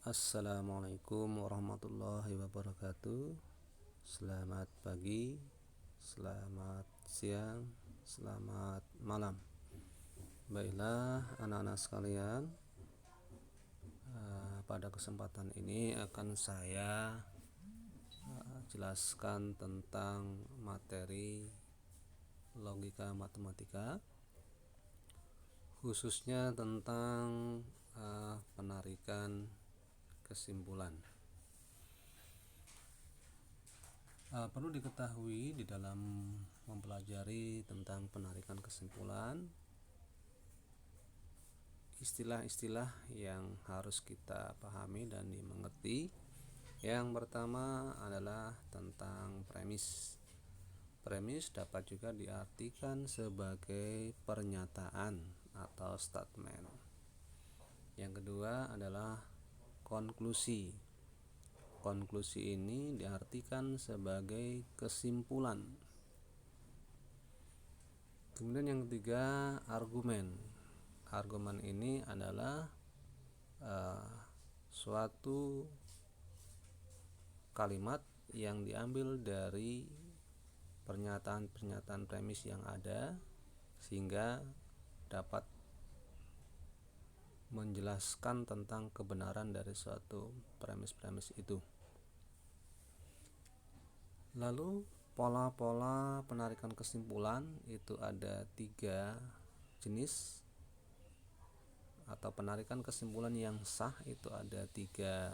Assalamualaikum warahmatullahi wabarakatuh. Selamat pagi, selamat siang, selamat malam. Baiklah anak-anak sekalian, pada kesempatan ini akan saya jelaskan tentang materi logika matematika, khususnya tentang penarikan kesimpulan. Perlu diketahui di dalam mempelajari tentang penarikan kesimpulan, istilah-istilah yang harus kita pahami dan dimengerti. Yang pertama adalah tentang premis. Premis dapat juga diartikan sebagai pernyataan atau statement. Yang kedua adalah konklusi. Konklusi ini diartikan sebagai kesimpulan. Kemudian yang ketiga, argumen. Argumen ini adalah suatu kalimat yang diambil dari pernyataan-pernyataan premis yang ada sehingga dapat menjelaskan tentang kebenaran dari suatu premis-premis itu. Lalu pola-pola penarikan kesimpulan itu ada 3 jenis, atau penarikan kesimpulan yang sah itu ada 3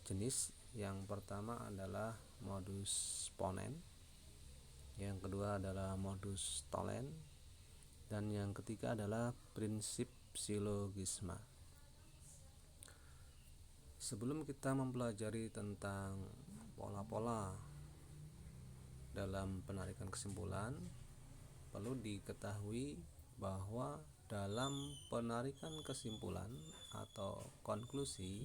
jenis. Yang pertama adalah modus ponen, yang kedua adalah modus tollens, dan yang ketiga adalah prinsip silogisma. Sebelum kita mempelajari tentang pola-pola dalam penarikan kesimpulan, perlu diketahui bahwa dalam penarikan kesimpulan atau konklusi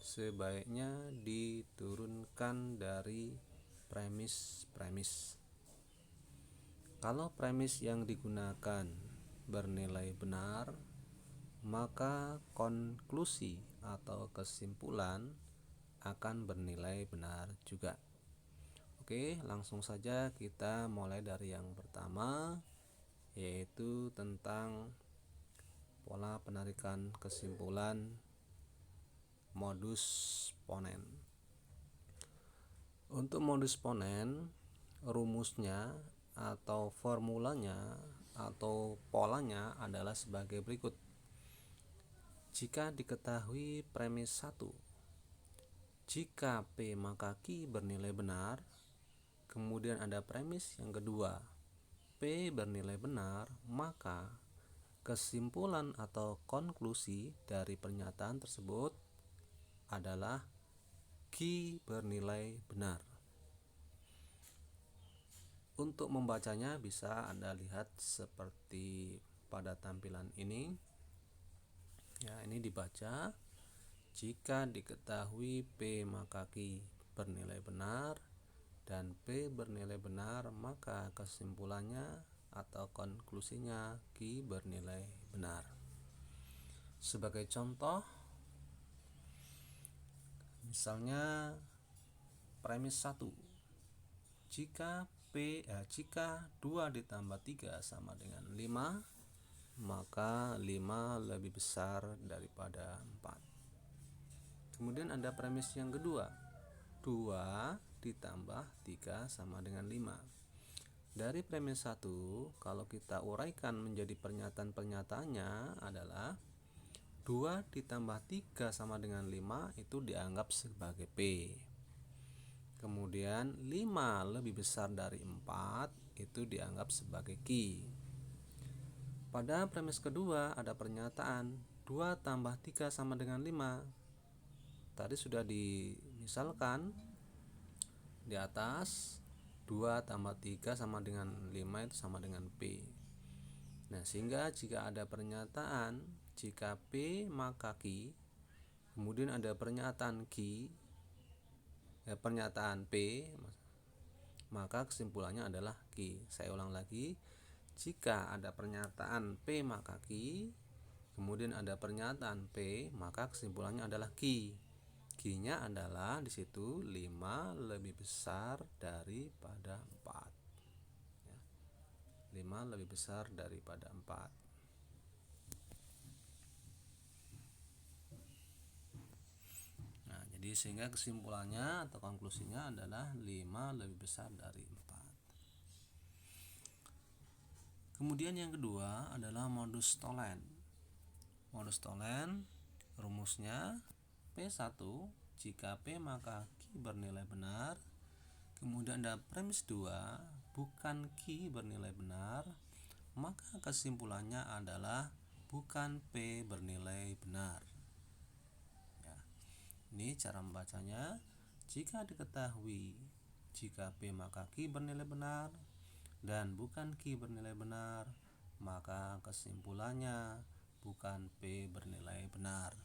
sebaiknya diturunkan dari premis-premis. Kalau premis yang digunakan bernilai benar, maka konklusi atau kesimpulan akan bernilai benar juga. Oke, langsung saja kita mulai dari yang pertama, yaitu tentang pola penarikan kesimpulan modus ponen. Untuk modus ponen, rumusnya atau formulanya atau polanya adalah sebagai berikut. Jika diketahui premis 1, jika P maka Q bernilai benar, kemudian ada premis yang kedua, P bernilai benar, maka kesimpulan atau konklusi dari pernyataan tersebut adalah Q bernilai benar. Untuk membacanya bisa Anda lihat seperti pada tampilan ini. Ya, ini dibaca. Jika diketahui P maka Q bernilai benar dan P bernilai benar, maka kesimpulannya atau konklusinya Q bernilai benar. Sebagai contoh, misalnya premis 1, jika 2 ditambah 3 sama dengan 5, maka 5 lebih besar daripada 4. Kemudian ada premis yang kedua, 2 ditambah 3 sama dengan 5. Dari premis 1, kalau kita uraikan menjadi pernyataan-pernyataannya adalah 2 ditambah 3 sama dengan 5 itu dianggap sebagai P. Kemudian 5 lebih besar dari 4 itu dianggap sebagai Q. Pada premis kedua ada pernyataan 2 tambah 3 sama dengan 5. Tadi sudah dimisalkan di atas, 2 tambah 3 sama dengan 5 itu sama dengan P. Nah, sehingga jika ada pernyataan jika P maka Q, kemudian ada pernyataan pernyataan P, maka kesimpulannya adalah Q. Saya ulang lagi, jika ada pernyataan P maka Q, kemudian ada pernyataan P, maka kesimpulannya adalah Q. Q-nya adalah di situ 5 lebih besar daripada 4. 5 lebih besar daripada 4. Nah, jadi sehingga kesimpulannya atau konklusinya adalah 5 lebih besar dari 4. Kemudian yang kedua adalah modus tollens. Modus tollens rumusnya P1 jika P maka Q bernilai benar. Kemudian ada premis 2 bukan Q bernilai benar, maka kesimpulannya adalah bukan P bernilai benar. Ya. Ini cara membacanya. Jika diketahui jika P maka Q bernilai benar dan bukan Q bernilai benar, maka kesimpulannya bukan P bernilai benar.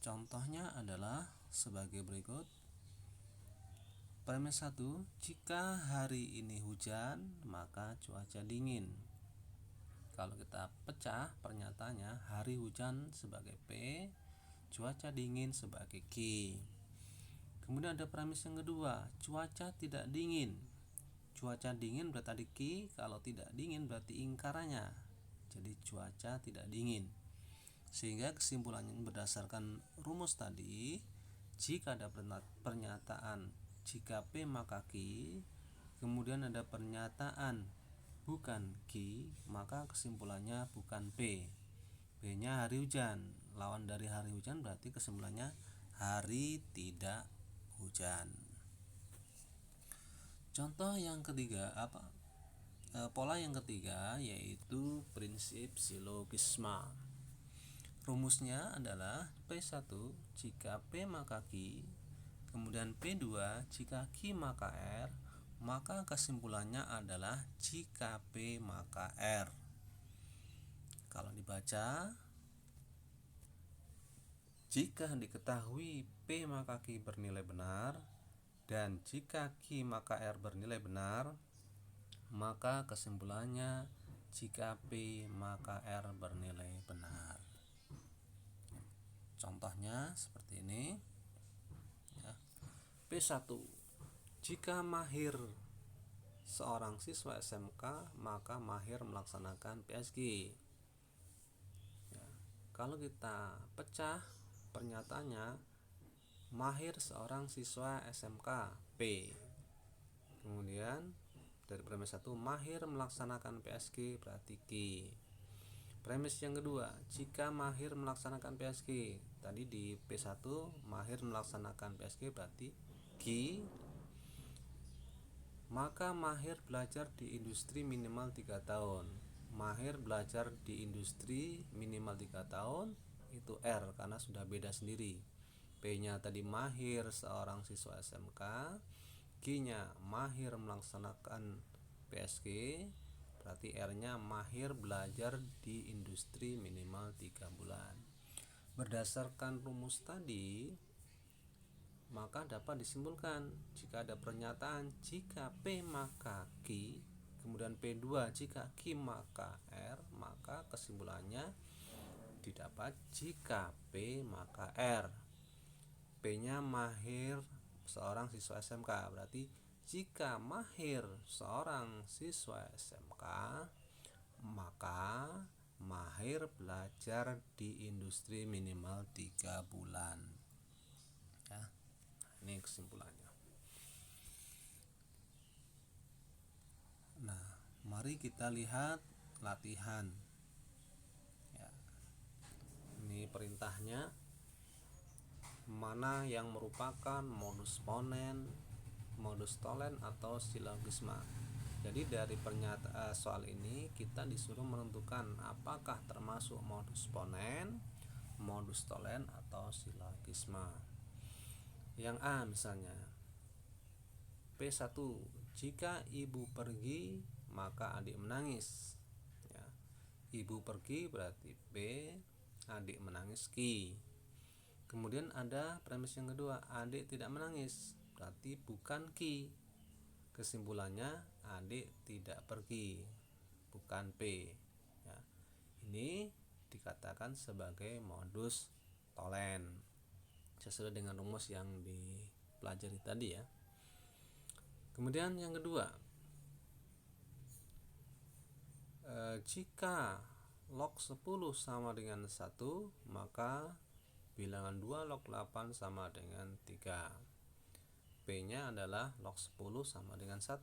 Contohnya adalah sebagai berikut. Premis 1, jika hari ini hujan, maka cuaca dingin. Kalau kita pecah pernyataannya, hari hujan sebagai P, cuaca dingin sebagai Q. Kemudian ada premis yang kedua, cuaca tidak dingin. Cuaca dingin berarti tadi Q, kalau tidak dingin berarti ingkarannya. Jadi cuaca tidak dingin. Sehingga kesimpulannya berdasarkan rumus tadi, jika ada pernyataan jika P maka Q, kemudian ada pernyataan bukan Q, maka kesimpulannya bukan P. P-nya hari hujan. Lawan dari hari hujan berarti kesimpulannya hari tidak hujan. Contoh yang ketiga pola yang ketiga yaitu prinsip silogisma. Rumusnya adalah P1 jika P maka Q, kemudian P2 jika Q maka R, maka kesimpulannya adalah jika P maka R. Kalau dibaca, jika diketahui P maka Q bernilai benar dan jika Q maka R bernilai benar, maka kesimpulannya jika P maka R bernilai benar. Contohnya seperti ini ya. P1 jika Mahir seorang siswa SMK, maka Mahir melaksanakan PSG ya. Kalau kita pecah pernyataannya, Mahir seorang siswa SMK P, kemudian dari premis 1 Mahir melaksanakan PSG berarti Q. Premis yang kedua, jika Mahir melaksanakan PSG, tadi di P1 Mahir melaksanakan PSG berarti Q, maka Mahir belajar di industri minimal 3 tahun. Mahir belajar di industri minimal 3 tahun itu R karena sudah beda sendiri. P-nya tadi Mahir seorang siswa SMK, Q-nya Mahir melaksanakan PSG, berarti R-nya Mahir belajar di industri minimal 3 bulan. Berdasarkan rumus tadi, maka dapat disimpulkan jika ada pernyataan jika P maka Q, kemudian P2 jika Q maka R, maka kesimpulannya didapat jika P maka R. P-nya Mahir seorang siswa SMK, berarti jika Mahir seorang siswa SMK, maka Mahir belajar di industri minimal 3 bulan ya. Ini kesimpulannya. Nah, mari kita lihat latihan ya. Ini perintahnya, mana yang merupakan modus ponens, modus tollens atau silogisma. Jadi dari pernyataan soal ini kita disuruh menentukan apakah termasuk modus ponens, modus tollens atau silogisma. Yang A misalnya P1 jika ibu pergi maka adik menangis ya. Ibu pergi berarti P, adik menangis Q. Kemudian ada premis yang kedua, adik tidak menangis, berarti bukan Q. Kesimpulannya adik tidak pergi, bukan P. Ya. Ini dikatakan sebagai modus tolen sesuai dengan rumus yang dipelajari tadi ya. Kemudian yang kedua, jika log 10 sama dengan 1, maka bilangan 2 log 8 sama dengan 3. P-nya adalah log 10 sama dengan 1.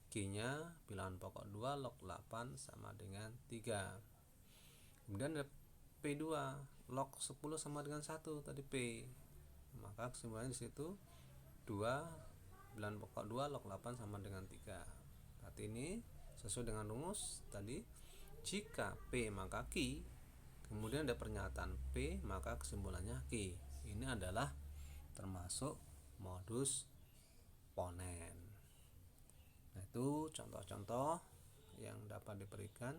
Q-nya bilangan pokok 2 log 8 sama dengan 3. Kemudian ada P2, log 10 sama dengan 1 tadi P. Maka kesimpulannya di situ 2 bilangan pokok 2 log 8 sama dengan 3. Berarti ini sesuai dengan rumus tadi, jika P maka Q. Kemudian ada pernyataan P maka kesimpulannya Q. Ini adalah termasuk modus ponen. Nah, itu contoh-contoh yang dapat diberikan.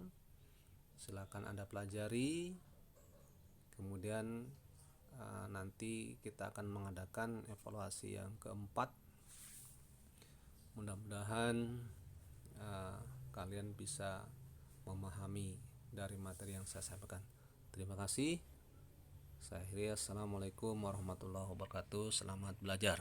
Silakan Anda pelajari. Kemudian nanti kita akan mengadakan evaluasi yang keempat. Mudah-mudahan kalian bisa memahami dari materi yang saya sampaikan. Terima kasih. Saya akhiri. Assalamualaikum warahmatullahi wabarakatuh. Selamat belajar.